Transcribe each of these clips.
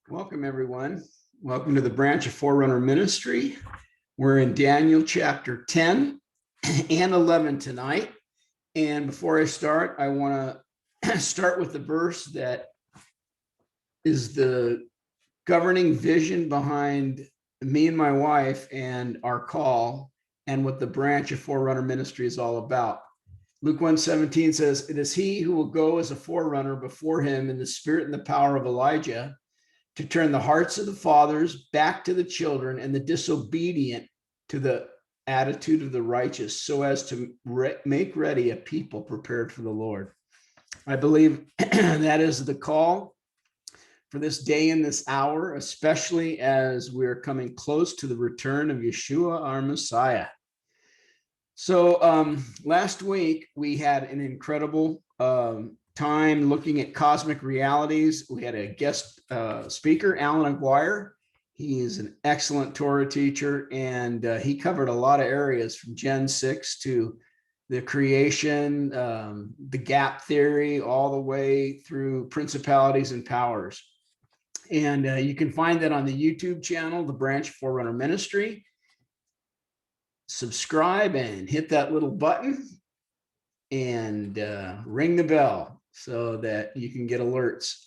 Welcome, everyone. Welcome to the Branch of Forerunner Ministry. We're in Daniel chapter 10 and 11 tonight. And before I start, I want to start with the verse that is the governing vision behind me and my wife and our call and what the Branch of Forerunner Ministry is all about. Luke 1:17 says, "It is he who will go as a forerunner before him in the spirit and the power of Elijah, to turn the hearts of the fathers back to the children and the disobedient to the attitude of the righteous, so as to make ready a people prepared for the Lord." I believe that is the call for this day and this hour, especially as we're coming close to the return of Yeshua, our Messiah. So last week we had an incredible time looking at cosmic realities. We had a guest speaker, Alan Aguirre. He is an excellent Torah teacher, and he covered a lot of areas from Gen 6 to the creation, the gap theory, all the way through principalities and powers. And you can find that on the YouTube channel, the Branch Forerunner Ministry. Subscribe and hit that little button and ring the bell so that you can get alerts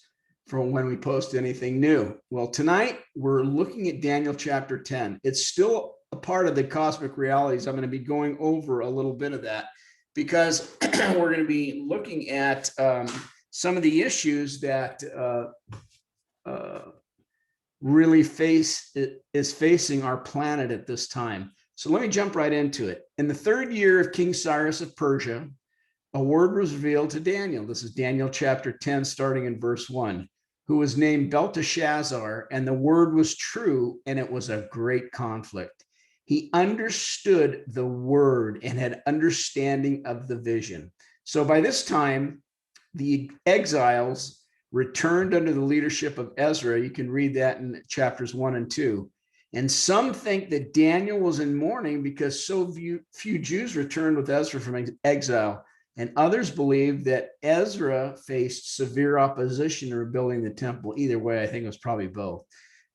from when we post anything new. Well, tonight we're looking at Daniel chapter 10. It's still a part of the cosmic realities. I'm going to be going over a little bit of that because we're going to be looking at some of the issues that really is facing our planet at this time. So let me jump right into it. In the third year of King Cyrus of Persia, a word was revealed to Daniel. This is Daniel chapter 10, starting in verse 1, who was named Belteshazzar, and the word was true, and it was a great conflict. He understood the word and had understanding of the vision. So by this time, the exiles returned under the leadership of Ezra. You can read that in chapters 1 and 2. And some think that Daniel was in mourning because so few Jews returned with Ezra from exile. And others believe that Ezra faced severe opposition in rebuilding the temple. Either way, I think it was probably both.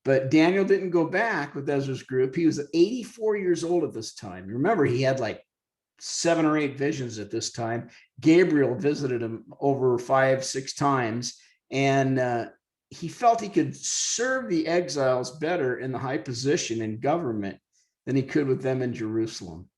But Daniel didn't go back with Ezra's group. He was 84 years old at this time. Remember, he had like 7 or 8 visions at this time. Gabriel visited him over 5-6 times. And he felt he could serve the exiles better in the high position in government than he could with them in Jerusalem.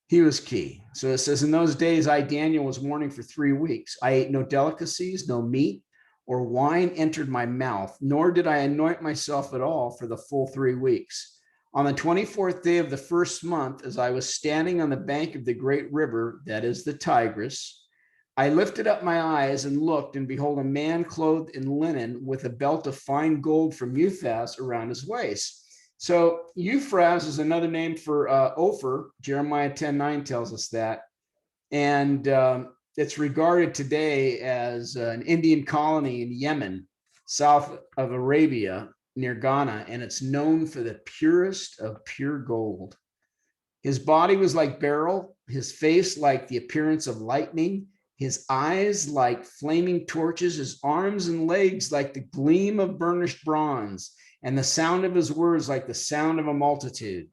He was key. So it says, in those days, I, Daniel, was mourning for 3 weeks. I ate no delicacies, no meat or wine entered my mouth, nor did I anoint myself at all for the full 3 weeks. On the 24th day of the first month, as I was standing on the bank of the great river, that is the Tigris, I lifted up my eyes and looked, and behold, a man clothed in linen with a belt of fine gold from Uphaz around his waist. So Euphraz is another name for Ophir. Jeremiah 10:9 tells us that. And it's regarded today as an Indian colony in Yemen, south of Arabia, near Ghana, and it's known for the purest of pure gold. His body was like beryl, his face like the appearance of lightning, his eyes like flaming torches, his arms and legs like the gleam of burnished bronze, and the sound of his words like the sound of a multitude.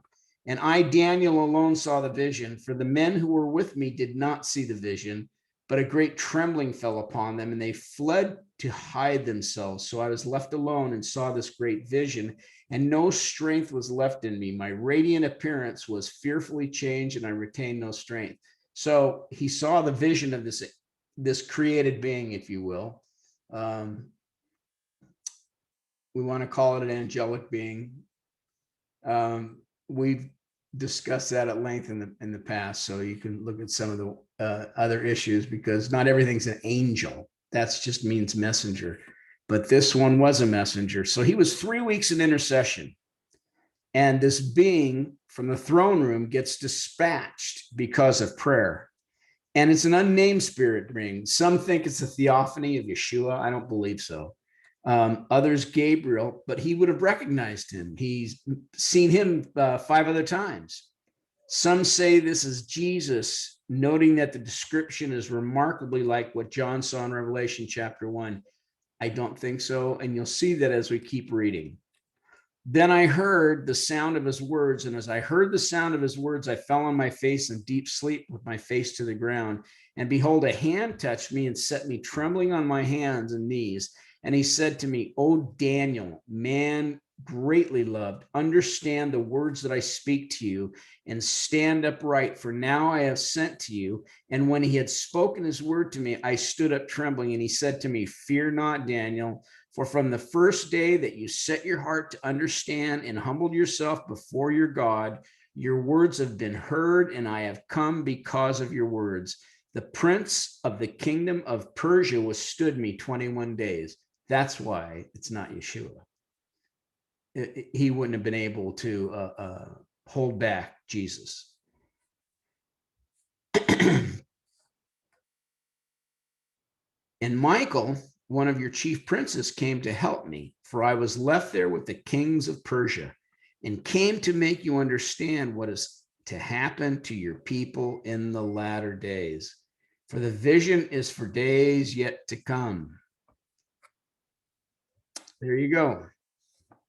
And I, Daniel, alone saw the vision, for the men who were with me did not see the vision, but a great trembling fell upon them, and they fled to hide themselves. So I was left alone and saw this great vision, and no strength was left in me. My radiant appearance was fearfully changed, and I retained no strength. So he saw the vision of this created being, if you will. We want to call it an angelic being. We've discussed that at length in the past, so you can look at some of the other issues, because not everything's an angel. That just means messenger. But this one was a messenger. So he was 3 weeks in intercession. And this being from the throne room gets dispatched because of prayer. And it's an unnamed spirit being. Some think it's a theophany of Yeshua. I don't believe so. Others, Gabriel, but he would have recognized him. He's seen him 5 other times. Some say this is Jesus, noting that the description is remarkably like what John saw in Revelation chapter 1. I don't think so. And you'll see that as we keep reading. Then I heard the sound of his words. And as I heard the sound of his words, I fell on my face in deep sleep with my face to the ground. And behold, a hand touched me and set me trembling on my hands and knees. And he said to me, O Daniel, man greatly loved, understand the words that I speak to you and stand upright, for now I have sent to you. And when he had spoken his word to me, I stood up trembling. And he said to me, fear not, Daniel, for from the first day that you set your heart to understand and humbled yourself before your God, your words have been heard, and I have come because of your words. The prince of the kingdom of Persia withstood me 21 days. That's why it's not Yeshua. He wouldn't have been able to hold back Jesus. And Michael, one of your chief princes, came to help me, for I was left there with the kings of Persia, and came to make you understand what is to happen to your people in the latter days. For the vision is for days yet to come. There you go.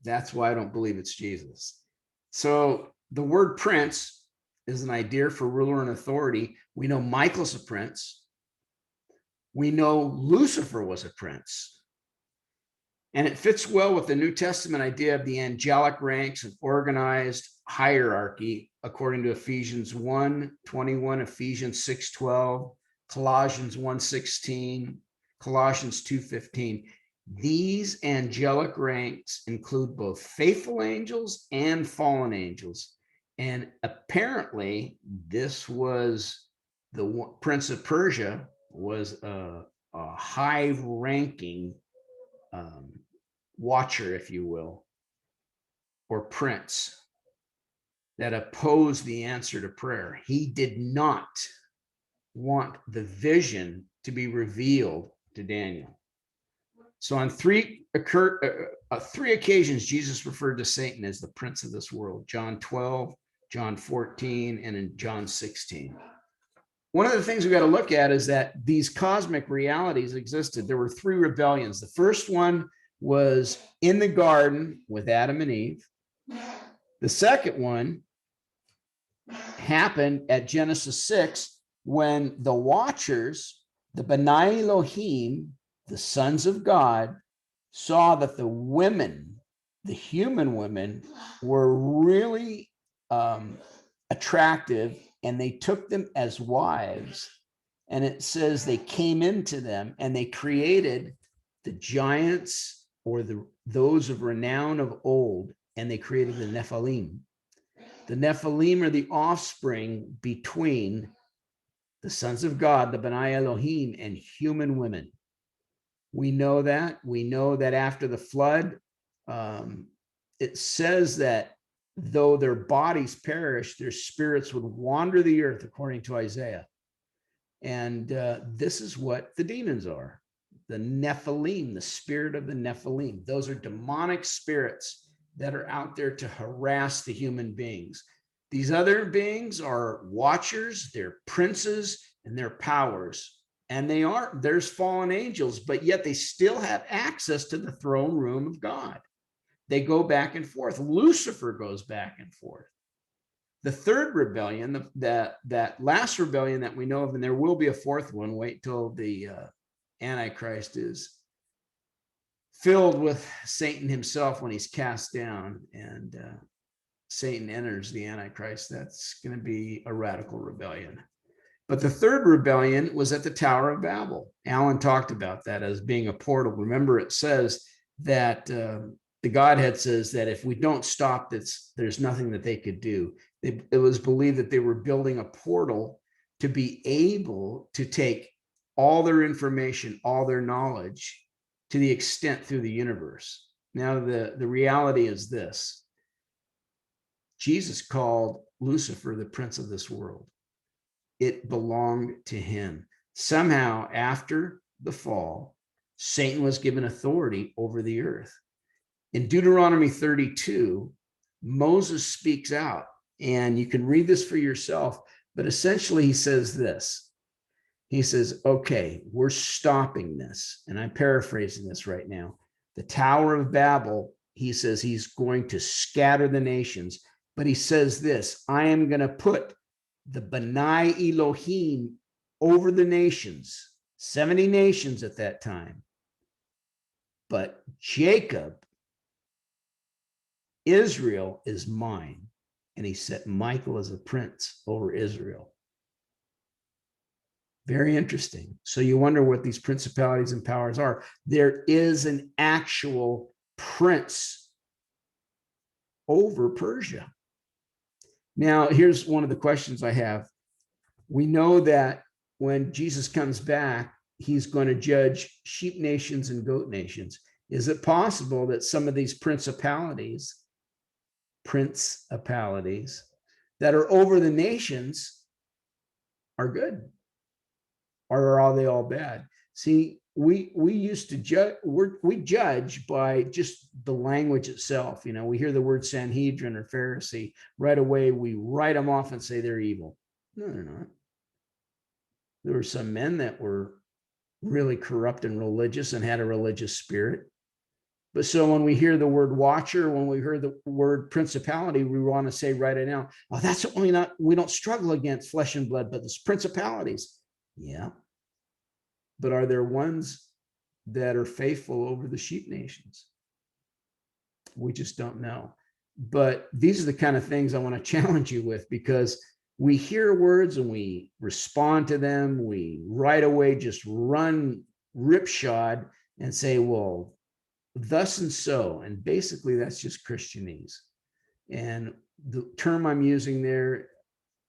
That's why I don't believe it's Jesus. So the word prince is an idea for ruler and authority. We know Michael's a prince. We know Lucifer was a prince. And it fits well with the New Testament idea of the angelic ranks and organized hierarchy, according to Ephesians 1:21, Ephesians 6:12, Colossians 1:16, Colossians 2:15. These angelic ranks include both faithful angels and fallen angels. And apparently, this was the Prince of Persia was a high-ranking watcher, if you will, or prince that opposed the answer to prayer. He did not want the vision to be revealed to Daniel. So on three occasions, Jesus referred to Satan as the prince of this world: John 12, John 14, and in John 16. One of the things we got to look at is that these cosmic realities existed. There were three rebellions. The first one was in the garden with Adam and Eve. The second one happened at Genesis 6 when the watchers, the B'nai Elohim, the sons of God, saw that the women, the human women, were really attractive, and they took them as wives. And it says they came into them and they created the giants, or those of renown of old, and they created the Nephilim. The Nephilim are the offspring between the sons of God, the B'nai Elohim, and human women. We know that. We know that after the flood, it says that though their bodies perished, their spirits would wander the earth, according to Isaiah. And this is what the demons are. The Nephilim, the spirit of the Nephilim. Those are demonic spirits that are out there to harass the human beings. These other beings are watchers, they're princes, and they're powers. And there's fallen angels, but yet they still have access to the throne room of God. They go back and forth. Lucifer goes back and forth. The third rebellion, that last rebellion that we know of, and there will be a fourth one. Wait till the Antichrist is filled with Satan himself when he's cast down, and Satan enters the Antichrist. That's going to be a radical rebellion. But the third rebellion was at the Tower of Babel. Alan talked about that as being a portal. Remember, it says that the Godhead says that if we don't stop this, there's nothing that they could do. It was believed that they were building a portal to be able to take all their information, all their knowledge, to the extent through the universe. Now, the reality is this. Jesus called Lucifer the prince of this world. It belonged to him. Somehow, after the fall, Satan was given authority over the earth. In Deuteronomy 32, Moses speaks out, and you can read this for yourself, but essentially he says this: He says, okay, we're stopping this. And I'm paraphrasing this right now. The Tower of Babel, he says he's going to scatter the nations. But he says this, I am going to put the B'nai Elohim over the nations, 70 nations at that time. But Jacob, Israel is mine. And he set Michael as a prince over Israel. Very interesting. So you wonder what these principalities and powers are. There is an actual prince over Persia. Now, here's one of the questions I have. We know that when Jesus comes back, he's going to judge sheep nations and goat nations. Is it possible that some of these principalities that are over the nations are good? Or are they all bad? See, we used to judge, we judge by just the language itself. You know, we hear the word Sanhedrin or Pharisee, right away we write them off and say they're evil. No, they're not. There were some men that were really corrupt and religious and had a religious spirit. But so when we hear the word watcher, when we hear the word principality, we want to say right now, oh, that's what we don't struggle against flesh and blood, but it's principalities. Yeah. But are there ones that are faithful over the sheep nations? We just don't know. But these are the kind of things I want to challenge you with, because we hear words and we respond to them. We right away just run ripshod and say, well, thus and so. And basically that's just Christianese. And the term I'm using there,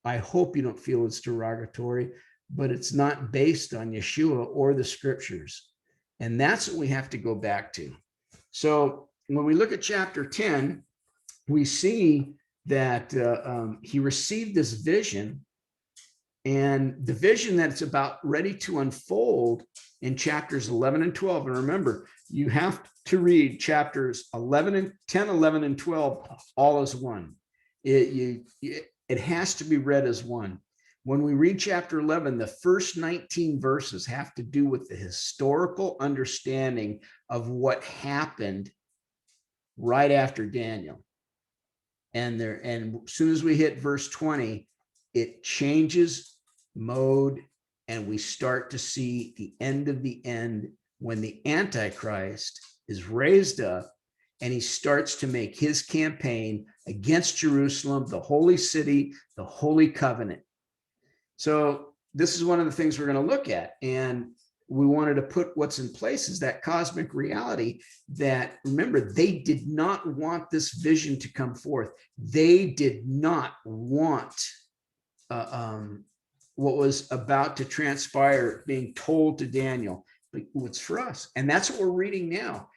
I hope you don't feel it's derogatory, but it's not based on Yeshua or the scriptures. And that's what we have to go back to. So when we look at chapter 10, we see that he received this vision, and the vision that's about ready to unfold in chapters 11 and 12. And remember, you have to read chapters 10, 11, and 12 all as one. It has to be read as one. When we read chapter 11, the first 19 verses have to do with the historical understanding of what happened right after Daniel. And as soon as we hit verse 20, it changes mode, and we start to see the end of the end when the Antichrist is raised up and he starts to make his campaign against Jerusalem, the holy city, the holy covenant. So this is one of the things we're going to look at. And we wanted to put what's in place is that cosmic reality that, remember, they did not want this vision to come forth. They did not want what was about to transpire being told to Daniel. But it's for us. And that's what we're reading now.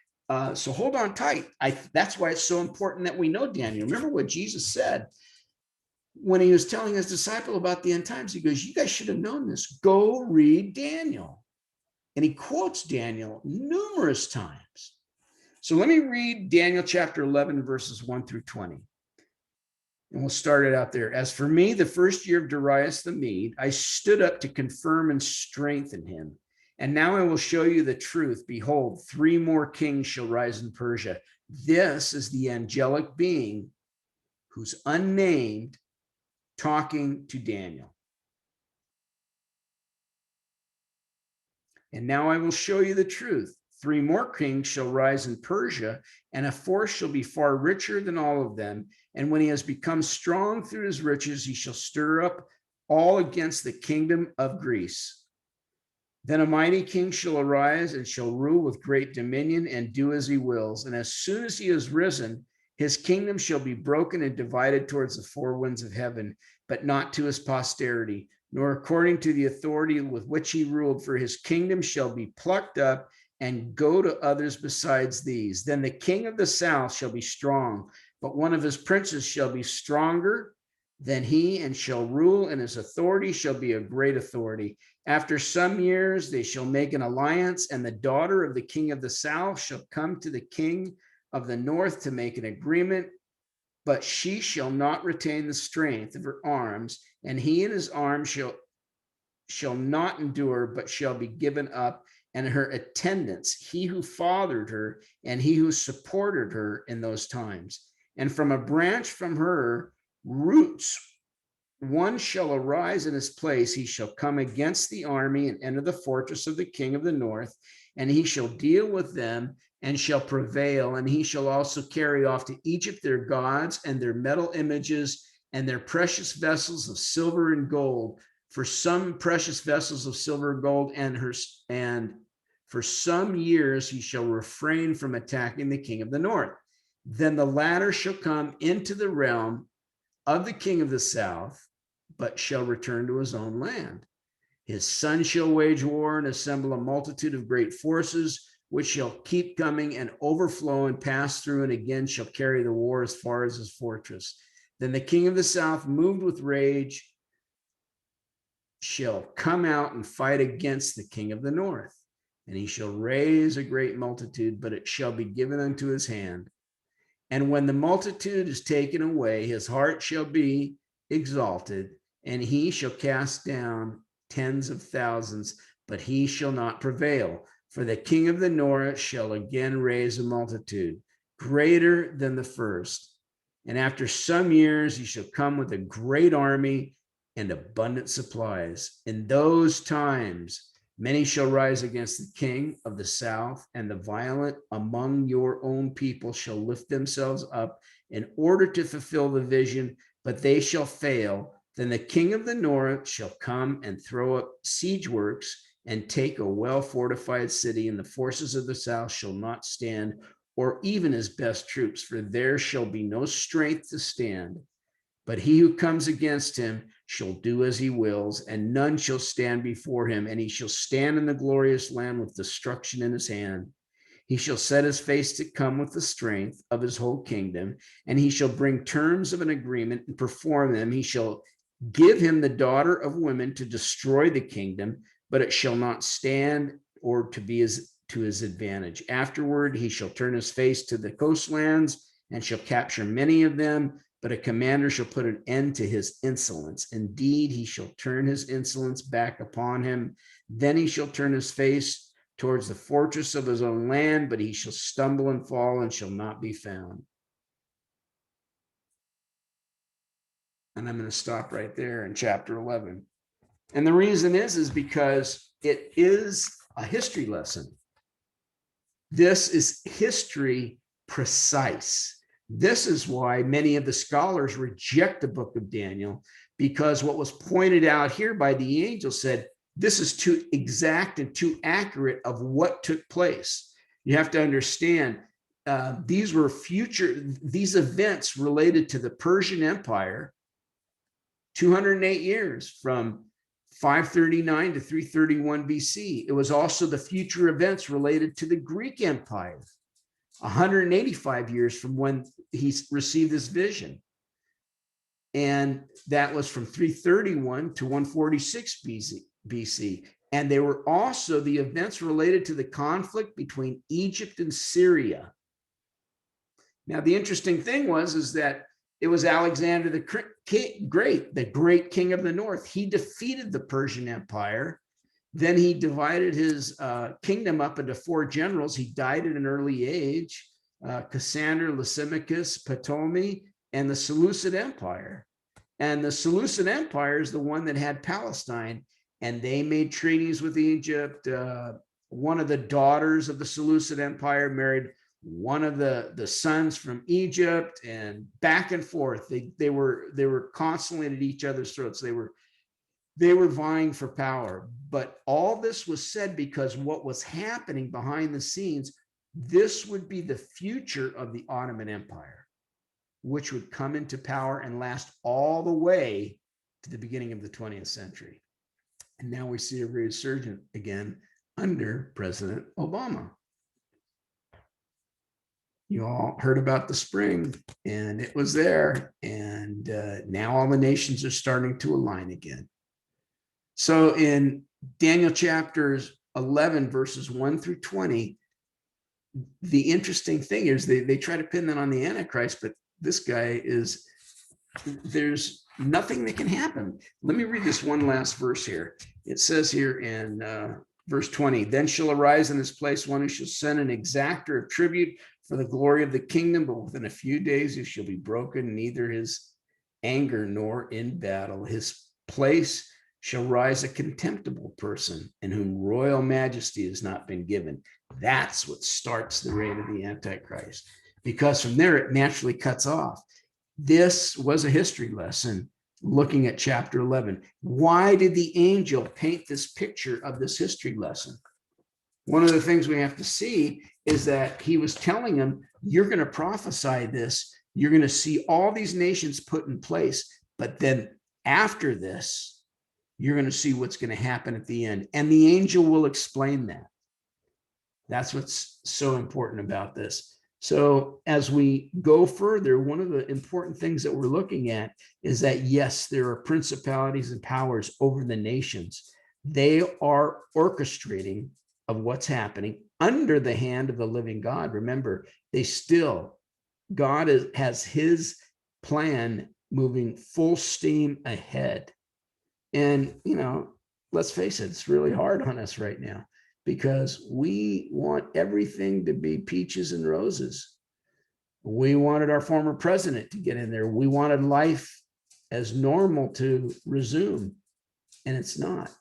So hold on tight. That's why it's so important that we know Daniel. Remember what Jesus said when he was telling his disciple about the end times. He goes, you guys should have known this. Go read Daniel. And he quotes Daniel numerous times. So let me read Daniel chapter 11, verses 1 through 20. And we'll start it out there. As for me, the first year of Darius the Mede, I stood up to confirm and strengthen him. And now I will show you the truth. Behold, 3 more kings shall rise in Persia. This is the angelic being who's unnamed talking to Daniel. And now I will show you the truth. 3 more kings shall rise in Persia, and a 4th shall be far richer than all of them. And when he has become strong through his riches, he shall stir up all against the kingdom of Greece. Then a mighty king shall arise and shall rule with great dominion and do as he wills. And as soon as he has risen, his kingdom shall be broken and divided towards the 4 winds of heaven, but not to his posterity, nor according to the authority with which he ruled, for his kingdom shall be plucked up and go to others besides these. Then the king of the south shall be strong, but one of his princes shall be stronger than he and shall rule, and his authority shall be a great authority. After some years they shall make an alliance, and the daughter of the king of the south shall come to the king of the north to make an agreement, but she shall not retain the strength of her arms, and he and his arms shall not endure, but shall be given up, and her attendants, he who fathered her, and he who supported her in those times. And from a branch from her roots, one shall arise in his place. He shall come against the army and enter the fortress of the king of the north, and he shall deal with them and shall prevail. And he shall also carry off to Egypt their gods and their metal images and their precious vessels of silver and gold. For some precious vessels of silver and gold, and for some years he shall refrain from attacking the king of the north. Then the latter shall come into the realm of the king of the south, but shall return to his own land. His son shall wage war and assemble a multitude of great forces, which shall keep coming and overflow and pass through, and again shall carry the war as far as his fortress. Then the king of the south, moved with rage, shall come out and fight against the king of the north, and he shall raise a great multitude, but it shall be given unto his hand. And when the multitude is taken away, his heart shall be exalted, and he shall cast down tens of thousands, but he shall not prevail. For the king of the north shall again raise a multitude greater than the first. And after some years, he shall come with a great army and abundant supplies. In those times, many shall rise against the king of the south, and the violent among your own people shall lift themselves up in order to fulfill the vision, but they shall fail. Then the king of the north shall come and throw up siege works and take a well-fortified city, and the forces of the south shall not stand, or even his best troops, for there shall be no strength to stand. But he who comes against him shall do as he wills, and none shall stand before him, and he shall stand in the glorious land with destruction in his hand. He shall set his face to come with the strength of his whole kingdom, and he shall bring terms of an agreement and perform them. He shall give him the daughter of women to destroy the kingdom, but it shall not stand or to be to his advantage. Afterward, he shall turn his face to the coastlands and shall capture many of them, but a commander shall put an end to his insolence. Indeed, he shall turn his insolence back upon him. Then he shall turn his face towards the fortress of his own land, but he shall stumble and fall and shall not be found. And I'm going to stop right there in chapter 11. And the reason is because it is a history lesson. This is history precise. This is why many of the scholars reject the book of Daniel, because what was pointed out here by the angel said, this is too exact and too accurate of what took place. You have to understand, these events related to the Persian Empire, 208 years from 539 to 331 BC. It was also the future events related to the Greek Empire, 185 years from when he received this vision. And that was from 331 to 146 BC. And they were also the events related to the conflict between Egypt and Syria. Now, the interesting thing is that it was Alexander the Great, the great king of the north. He defeated the Persian Empire. Then he divided his kingdom up into 4 generals. He died at an early age: Cassander, Lysimachus, Ptolemy, and the Seleucid Empire. And the Seleucid Empire is the one that had Palestine, and they made treaties with Egypt. One of the daughters of the Seleucid Empire married one of the sons from Egypt, and back and forth. They were constantly at each other's throats. They were vying for power. But all this was said because what was happening behind the scenes, this would be the future of the Ottoman Empire, which would come into power and last all the way to the beginning of the 20th century. And now we see a resurgence again under President Obama. You all heard about the spring, and it was there. And now all the nations are starting to align again. So in Daniel chapters 11, verses 1 through 20, the interesting thing is they try to pin that on the Antichrist, but this guy is, there's nothing that can happen. Let me read this one last verse here. It says here in verse 20, then shall arise in this place one who shall send an exactor of tribute for the glory of the kingdom, but within a few days he shall be broken, neither his anger nor in battle. His place shall rise a contemptible person in whom royal majesty has not been given. That's what starts the reign of the Antichrist, because from there it naturally cuts off. This was a history lesson looking at chapter 11. Why did the angel paint this picture of this history lesson? One of the things we have to see is that he was telling him, you're going to prophesy this. You're going to see all these nations put in place. But then after this, you're going to see what's going to happen at the end. And the angel will explain that. That's what's so important about this. So as we go further, one of the important things that we're looking at is that, yes, there are principalities and powers over the nations. They are orchestrating of what's happening under the hand of the living God. Remember, God has his plan moving full steam ahead. And, let's face it, it's really hard on us right now, because we want everything to be peaches and roses. We wanted our former president to get in there. We wanted life as normal to resume, and it's not.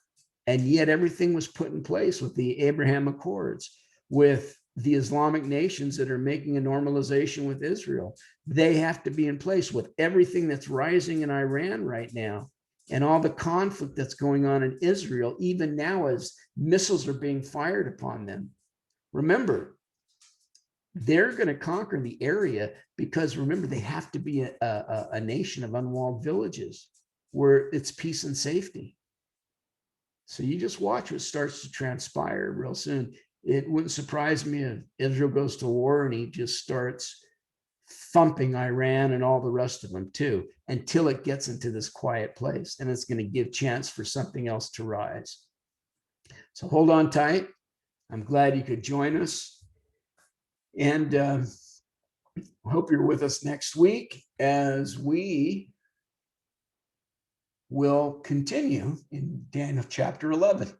And yet everything was put in place with the Abraham Accords, with the Islamic nations that are making a normalization with Israel. They have to be in place with everything that's rising in Iran right now, and all the conflict that's going on in Israel, even now as missiles are being fired upon them. Remember, they're going to conquer the area because, remember, they have to be a nation of unwalled villages where it's peace and safety. So you just watch what starts to transpire real soon. It wouldn't surprise me if Israel goes to war and he just starts thumping Iran and all the rest of them too, until it gets into this quiet place, and it's going to give chance for something else to rise. So hold on tight. I'm glad you could join us, and I hope you're with us next week as we will continue in Daniel chapter 11.